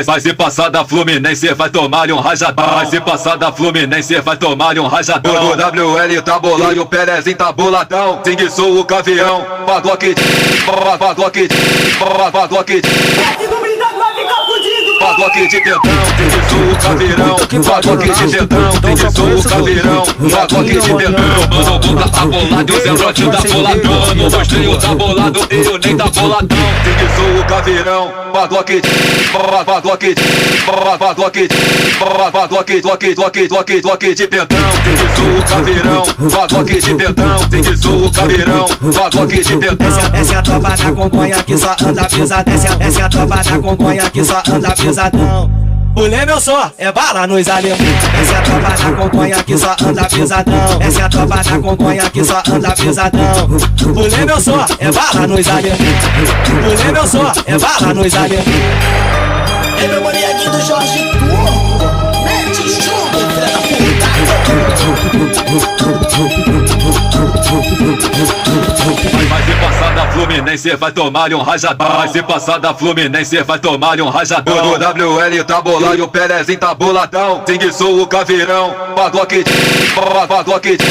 Vai se passar da Fluminense, vai tomar-lhe um rajadão. Vai se passar da Fluminense, vai tomar-lhe um rajadão. O WL tá bolado e o Perezinho tá boladão. Sing sou o cavião, padlock, padlock, padlock. Padlock de tentão, tem que sou o caveirão. Padlock de tentão, tem que sou o caveirão. Padlock de tentão. Mano, o Buda tá bolado e o Zé Brotinho tá boladão. No rostrinho tá bolado e o Ney tá boladão. Tem que sou o caveirão. Padlock, padlock, padlock, padlock de tentão. Tem que sou o caveirão. Padlock de tentão, tem que sou o caveirão. Padlock de tentão. Essa é a tropa da Congonha que só anda pesada. Essa é a tropa da Congonha que só anda pesadão. Mulher meu só é bala nos alemão. Essa é a tropa da Congonha que só anda pesadão. Essa é a tropa da Congonha que só anda pesadão. Mulher meu só é bala nos alemão. Mulher meu só é bala nos alemão. É meu moleque do Jorge Turco. Mete chuva, filha da puta. Vai se passar da Fluminense, vai tomar-lhe um rajadão. Vai se passar da Fluminense, vai tomar-lhe um rajadão. O WL tá bolado e o Perezinho tá boladão. Sing sou o caveirão, padlock, padlock,